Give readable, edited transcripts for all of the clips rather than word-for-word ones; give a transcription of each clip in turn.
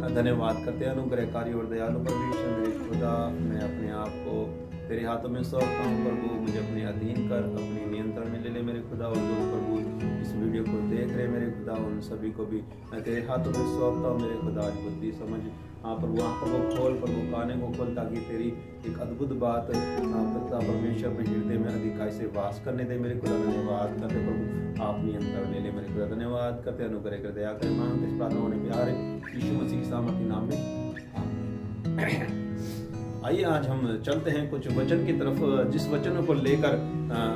धन्यवाद करते हैं। अनुग्रहकारी और दयालु परमेश्वर मेरे खुदा, मैं अपने आप को तेरे हाथों में सौंपता हूँ प्रभु। मुझे अपने अधीन कर, अपने नियंत्रण में ले ले मेरे खुदा। और जो प्रभु इस वीडियो को देख रहे मेरे खुदा, उन सभी को भी मैं तेरे हाथों में सौंपता हूँ मेरे खुदा। आज बुद्धि समझ हाँ प्रभु, आँखों को खोल प्रभु, कानों को खोल, ताकि तेरी एक अद्भुत बात पिता परमेश्वर अपने हृदय में अधिकाई से वास करने दे मेरे खुदा। धन्यवाद करते प्रभु, आप नियंत्रण ले ले मेरे खुदा। धन्यवाद करते, अनुग्रह कर, दया कर, मांगते इस प्रार्थना होने प्यार है यीशु मसीह के सामर्थ्य नाम में, आमीन। आइए आज हम चलते हैं कुछ वचन की तरफ, जिस वचनों को लेकर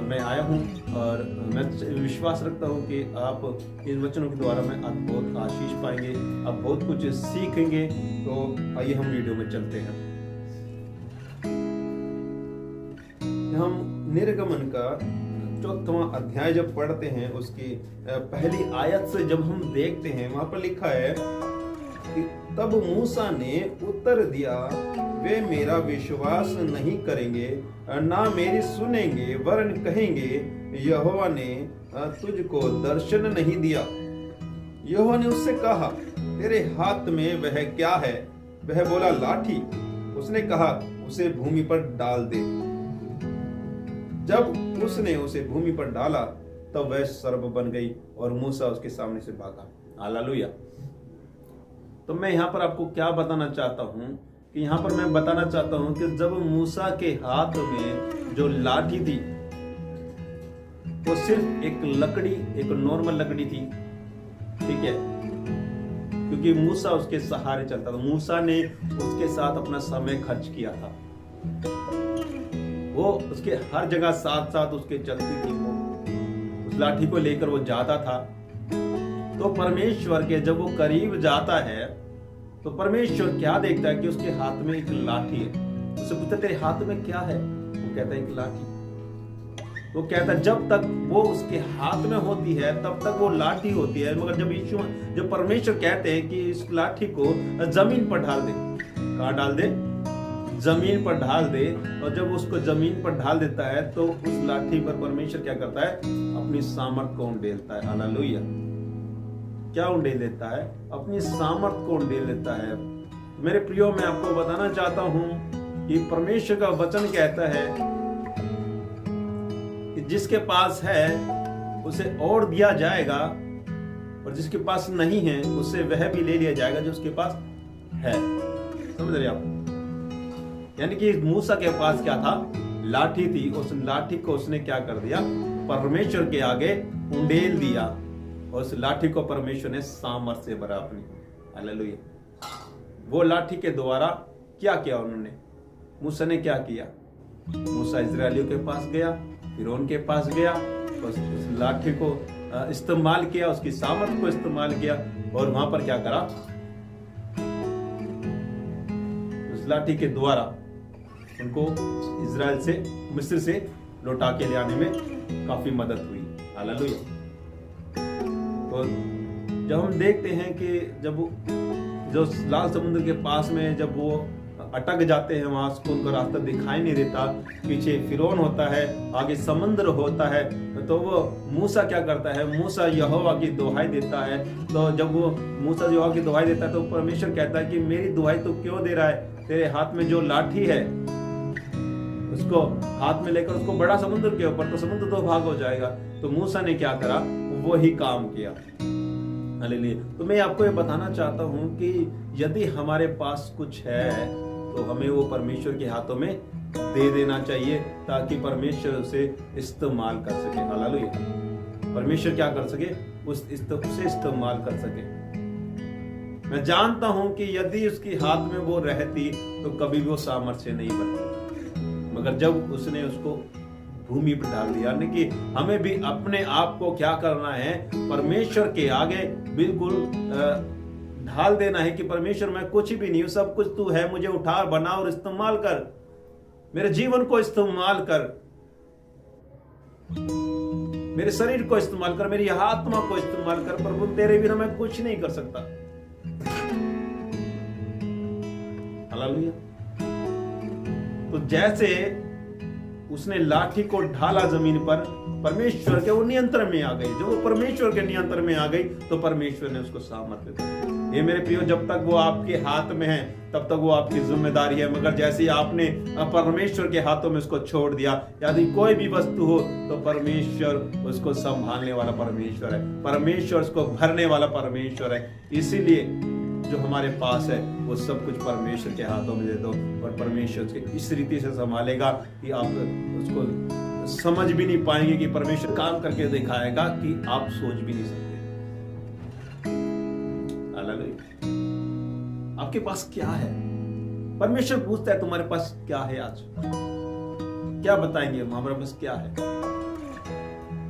मैं आया हूँ, और मैं विश्वास रखता हूँ कि आप इन वचनों के द्वारा में आप बहुत आशीष पाएंगे, आप बहुत कुछ सीखेंगे। तो आइए हम वीडियो में चलते हैं। हम निर्गमन का 4वां अध्याय जब पढ़ते हैं, उसकी पहली आयत से जब हम देखते हैं, वहां पर लिखा है कि तब मूसा ने उत्तर दिया, वे मेरा विश्वास नहीं करेंगे, ना मेरी सुनेंगे, वरन कहेंगे यहोवा ने तुझको दर्शन नहीं दिया। यहोवा ने उससे कहा, तेरे हाथ में वह क्या है? वह बोला, लाठी। उसने कहा, उसे भूमि पर डाल दे। जब उसने उसे भूमि पर डाला तब वह सर्प बन गई और मूसा उसके सामने से भागा। हालेलुया। तो मैं यहाँ पर आपको क्या बताना चाहता हूँ कि यहाँ पर मैं बताना चाहता हूँ कि जब मूसा के हाथ में जो लाठी थी वो सिर्फ एक लकड़ी, एक नॉर्मल लकड़ी थी, ठीक है, क्योंकि मूसा उसके सहारे चलता था। मूसा ने उसके साथ अपना समय खर्च किया था, वो उसके हर जगह साथ साथ उसके चलती थी, वो उस लाठी को लेकर वो जाता था। तो परमेश्वर के जब वो करीब जाता है तो परमेश्वर क्या देखता है कि उसके हाथ में एक लाठी है। उससे पूछता, तेरे हाथ में क्या है? वो कहता है, एक लाठी। वो कहता है, जब तक वो उसके हाथ में होती है तब तक वो लाठी होती है, मगर जब परमेश्वर कहते हैं कि इस लाठी को जमीन पर ढाल दे। कहाँ डाल दे? जमीन पर ढाल दे। और जब उसको जमीन पर ढाल देता है तो उस लाठी पर परमेश्वर क्या करता है? अपनी सामर्थ को उंडेलता है। हालेलुया। क्या उंडेल देता है? अपनी सामर्थ को उंडेल देता है। मेरे प्रियो, मैं आपको बताना चाहता हूं कि परमेश्वर का वचन कहता है कि जिसके पास है उसे और दिया जाएगा, और जिसके पास नहीं है उससे वह भी ले लिया जाएगा जो उसके पास है। समझ रहे आप? यानी कि मूसा के पास क्या था? लाठी थी। उस लाठी को उसने क्या कर दिया? परमेश्वर के आगे उंडेल दिया, और उस लाठी को परमेश्वर ने सामर्थ से भरा अपनी। हालेलुया। वो लाठी के द्वारा क्या किया उन्होंने? मूसा ने क्या किया? मूसा इजरायलियों के पास गया, फिरौन के पास गया, उस लाठी को इस्तेमाल किया, उसकी सामर्थ को इस्तेमाल किया, और वहां पर क्या करा? उस लाठी के द्वारा उनको इजराइल से, मिस्र से लौटा के ले आने में काफी मदद हुई। हालेलुया। तो जब हम देखते हैं कि जब जो लाल समुद्र के पास में जब वो अटक जाते हैं, वहां उसको उनका रास्ता दिखाई नहीं देता, पीछे फिरौन होता है, आगे समुद्र होता है, तो वो मूसा क्या करता है? मूसा यहोवा की दुहाई देता है। तो जब वो मूसा यहोवा की दुहाई देता है तो परमेश्वर कहता है कि मेरी दुहाई तो क्यों दे रहा है? तेरे हाथ में जो लाठी है उसको हाथ में लेकर उसको बड़ा समुद्र के ऊपर, तो समुद्र दो भाग हो जाएगा। तो मूसा ने क्या करा? वो ही काम किया। हालेलुया। तो मैं आपको ये बताना चाहता हूं कि यदि हमारे पास कुछ है तो हमें वो परमेश्वर के हाथों में दे देना चाहिए, ताकि परमेश्वर उसे इस्तेमाल कर सके। हालेलुया। परमेश्वर क्या कर सके? उसे इस्तेमाल कर सके। मैं जानता हूं कि यदि उसकी हाथ में वो रहती तो कभी भी वो सामर्थ्य नहीं बनती, मगर जब उसने उसको भूमि पर डाल दिया, यानी कि हमें भी अपने आप को क्या करना है? परमेश्वर के आगे बिल्कुल ढाल देना है कि परमेश्वर मैं कुछ भी नहीं हूं, सब कुछ तू है, मुझे उठा, बना और इस्तेमाल कर, मेरे जीवन को इस्तेमाल कर, मेरे शरीर को इस्तेमाल कर, मेरी आत्मा को इस्तेमाल कर। प्रभु तेरे बिना मैं कुछ नहीं कर सकता। हालेलुया। तो जैसे उसने लाठी को ढाला जमीन पर, परमेश्वर के वो नियंत्रण में आ गई। जब वो परमेश्वर के नियंत्रण में आ गई तो परमेश्वर ने उसको सामर्थ्य दी। ये मेरे प्रियो, जब तक वो आपके हाथ में है तब तक वो आपकी जिम्मेदारी है, मगर जैसे ही आपने परमेश्वर के हाथों में उसको छोड़ दिया, यदि कोई भी वस्तु हो तो परमेश्वर उसको संभालने वाला परमेश्वर है, परमेश्वर उसको भरने वाला परमेश्वर है। इसीलिए जो हमारे पास है वो सब कुछ परमेश्वर के हाथों में दे दो, और परमेश्वर उसके इस रीति से संभालेगा कि आप उसको समझ भी नहीं पाएंगे कि परमेश्वर काम करके दिखाएगा कि आप सोच भी नहीं सकते। आपके पास क्या है? परमेश्वर पूछता है तुम्हारे पास क्या है? आज क्या बताएंगे हम, हमारे पास क्या है?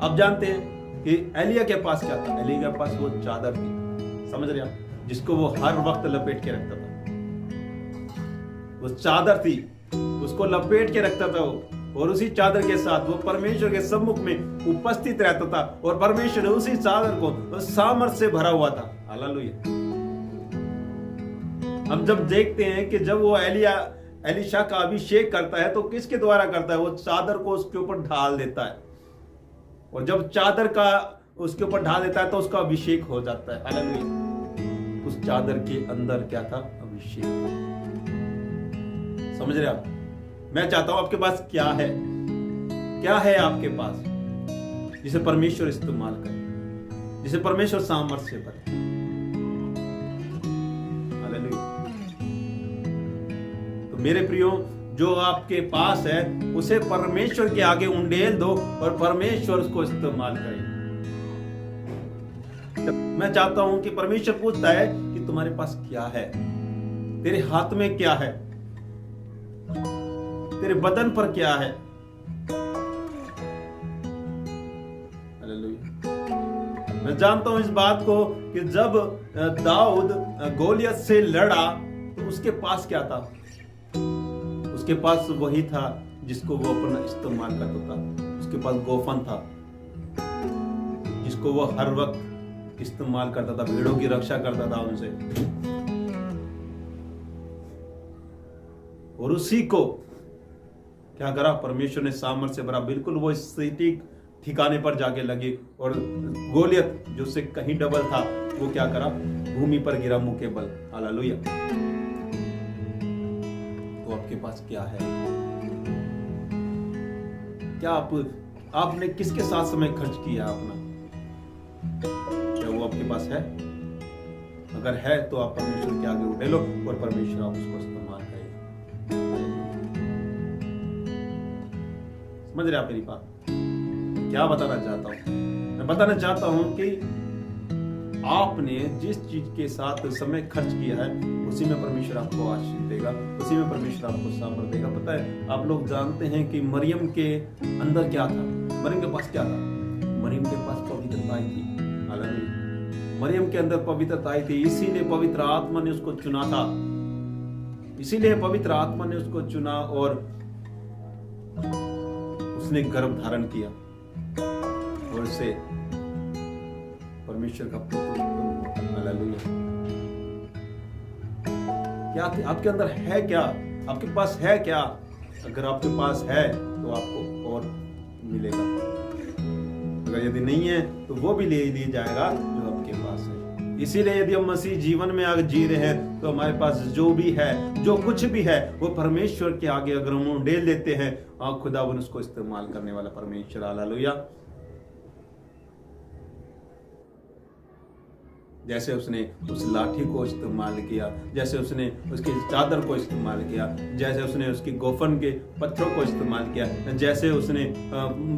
आप जानते हैं कि एलिया के पास क्या था? एलिया के पास वो चादर थी, समझ रहे आप, जिसको वो हर वक्त लपेट के रखता था। वो चादर थी, उसको लपेट के रखता था वो, और उसी चादर के साथ वो परमेश्वर के सम्मुख में उपस्थित रहता था, और परमेश्वर उसी चादर को सामर्थ्य से भरा हुआ था। हालेलुया। हम जब देखते हैं कि जब वो एलीशा का अभिषेक करता है तो किसके द्वारा करता है? वो चादर को उसके ऊपर ढाल देता है, और जब चादर का उसके ऊपर ढाल देता है तो उसका अभिषेक हो जाता है। हालेलुया। उस चादर के अंदर क्या था? अभिषेक। समझ रहे आप? मैं चाहता हूं आपके पास क्या है? क्या है आपके पास जिसे परमेश्वर इस्तेमाल करे, जिसे परमेश्वर सामर्थ्य से भरे? तो मेरे प्रियो, जो आपके पास है उसे परमेश्वर के आगे उंडेल दो और परमेश्वर उसको इस्तेमाल करे। मैं चाहता हूं कि परमेश्वर पूछता है कि तुम्हारे पास क्या है, तेरे हाथ में क्या है, तेरे बदन पर क्या है। मैं जानता हूं इस बात को कि जब दाऊद गोलियत से लड़ा तो उसके पास क्या था? उसके पास वही था जिसको वो अपना इस्तेमाल करता था। उसके पास गोफन था जिसको वो हर वक्त इस्तेमाल करता था, भेड़ों की रक्षा करता था उनसे, और उसी को क्या करा? परमेश्वर ने सामर्थ्य से भरा, बिल्कुल वो सटीक ठिकाने पर जाके लगे, और गोलियत जो से कहीं डबल था वो क्या करा? भूमि पर गिरा मुंह के बल। हालेलुया। तो आपके पास क्या है? क्या आपने किसके साथ समय खर्च किया अपना? क्या वो आपके पास है? अगर है तो आप परमेश्वर के आगे उठे लो और परमेश्वर आप उसको इस्तेमाल करेगा। समझ रहे आप मेरी बात? क्या बताना चाहता हूं? मैं बताना चाहता हूं कि आपने जिस चीज के साथ समय खर्च किया है उसी में परमेश्वर आपको आशीष देगा, उसी में परमेश्वर आपको सामर्थ्य देगा। पता है, आप लोग जानते हैं कि मरियम के अंदर क्या था? मरियम के पास क्या था? मरियम के पास पवित्रता आई थी। हालेलुया। मरियम के अंदर पवित्रता आई थी, इसीलिए पवित्र आत्मा ने उसको चुना था, इसीलिए पवित्र आत्मा ने उसको चुना और उसने गर्भ धारण किया और उससे परमेश्वर का पुत्र। हालेलुया। क्या आपके अंदर है? क्या आपके पास है? क्या अगर आपके पास है तो आपको और मिलेगा, अगर यदि नहीं है तो वो भी ले लिया जाएगा जो आपके पास है। इसीलिए यदि हम मसीह जीवन में आगे जी रहे हैं तो हमारे पास जो भी है, जो कुछ भी है, वो परमेश्वर के आगे अगर हम उंडेल देते हैं, खुदावन उसको इस्तेमाल करने वाला परमेश्वर। हालेलुया। जैसे उसने उस लाठी को इस्तेमाल किया, जैसे उसने उसकी चादर को इस्तेमाल किया, जैसे उसने उसकी गोफन के पत्थरों को इस्तेमाल किया, जैसे उसने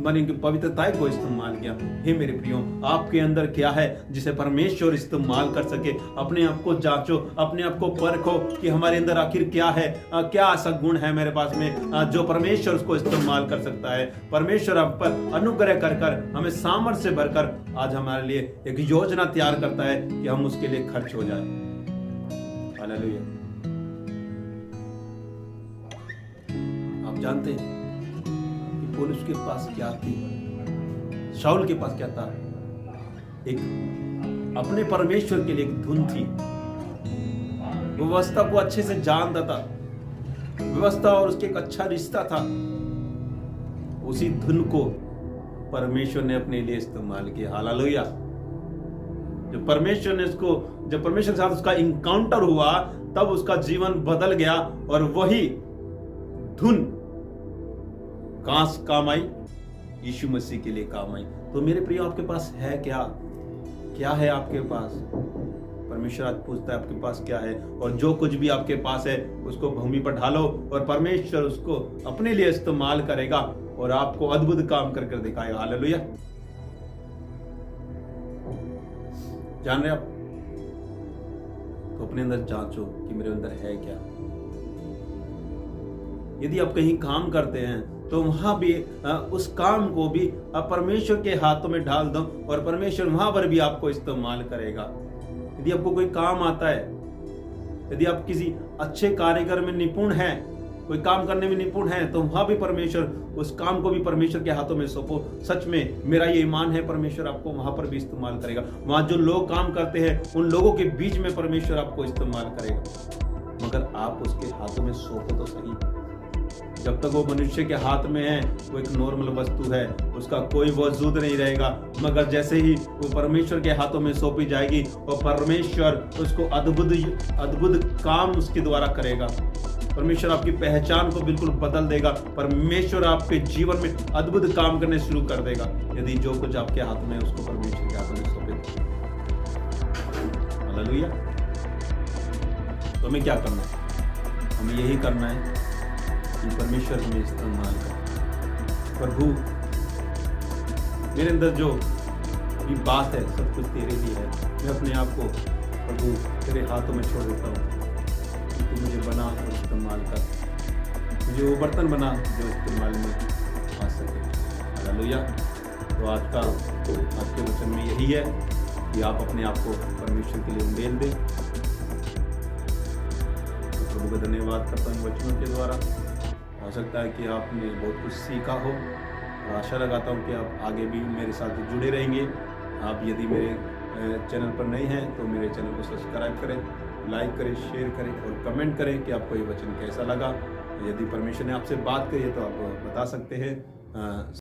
मरियम की पवित्रता को इस्तेमाल किया। हे मेरे प्रियो, आपके अंदर क्या है जिसे परमेश्वर इस्तेमाल कर सके? अपने आप को जांचो, अपने आप को परखो कि हमारे अंदर आखिर क्या है, क्या ऐसा गुण है मेरे पास में जो परमेश्वर उसको इस्तेमाल कर सकता है। परमेश्वर आप पर अनुग्रह कर कर हमें सामर्थ्य से भरकर आज हमारे लिए एक योजना तैयार करता है कि हम उसके लिए खर्च हो जाए। हालेलुया। आप जानते हैं कि पौलुस के पास क्या थी, शाऊल के पास क्या था? एक अपने परमेश्वर के लिए एक धुन थी। व्यवस्था को अच्छे से जानता था, व्यवस्था और उसके एक अच्छा रिश्ता था। उसी धुन को परमेश्वर ने अपने लिए इस्तेमाल किया। हालेलुया। जब परमेश्वर के साथ उसका इनकाउंटर हुआ, तब उसका जीवन बदल गया और वही धुन कहां काम आई? यीशु मसीह के लिए काम आई। तो मेरे प्रिय, आपके पास है क्या है आपके पास? परमेश्वर आज पूछता है आपके पास क्या है, और जो कुछ भी आपके पास है उसको भूमि पर ढालो और परमेश्वर उसको अपने लिए इस्तेमाल करेगा और आपको अद्भुत काम कर दिखाएगा। हालेलुया। जान रहे आप? तो अपने अंदर जांचो कि मेरे अंदर है क्या। यदि आप कहीं काम करते हैं तो वहां भी उस काम को भी आप परमेश्वर के हाथों में डाल दो और परमेश्वर वहां पर भी आपको इस्तेमाल करेगा। यदि आपको कोई काम आता है, यदि आप किसी अच्छे कारीगर में निपुण हैं, कोई काम करने में निपुण है, तो वहां भी परमेश्वर उस काम को भी परमेश्वर के हाथों में सौंपो। सच में मेरा ये ईमान है, परमेश्वर आपको वहां पर भी इस्तेमाल करेगा। वहां जो लोग काम करते हैं उन लोगों के बीच में परमेश्वर आपको इस्तेमाल करेगा, मगर आप उसके हाथों में सौंपो तो सही। जब तक वो मनुष्य के हाथ में है वो एक नॉर्मल वस्तु है, उसका कोई वजूद नहीं रहेगा। मगर जैसे ही वो परमेश्वर के हाथों में सौंपी जाएगी और परमेश्वर उसको अद्भुत काम उसके द्वारा करेगा। परमेश्वर आपकी पहचान को बिल्कुल बदल देगा। परमेश्वर आपके जीवन में अद्भुत काम करने शुरू कर देगा, यदि जो कुछ आपके हाथ में है उसको परमेश्वर के हाथों में सौंपे। हालेलुया। तो हमें क्या करना है? हमें यही करना है कि परमेश्वर हमें इस्तेमाल करे। प्रभु, मेरे अंदर जो भी बात है सब कुछ तेरे लिए है। मैं अपने आप को प्रभु तेरे हाथों में छोड़ देता हूँ कि तू मुझे बना और इस्तेमाल कर। मुझे वो बर्तन बना जो इस्तेमाल में आ सके। हालेलुया। तो आज के वचन में यही है कि आप अपने आप को परमेश्वर के लिए उंडेल दें। तो प्रभु का धन्यवाद करता हूँ वचनों के द्वारा। हो सकता है कि आपने बहुत कुछ सीखा हो और आशा लगाता हूँ कि आप आगे भी मेरे साथ जुड़े रहेंगे। आप यदि मेरे चैनल पर नए हैं तो मेरे चैनल को सब्सक्राइब करें, लाइक करें, शेयर करें और कमेंट करें कि आपको ये वचन कैसा लगा। यदि परमेश्वर ने आपसे बात करी है तो आप बता सकते हैं।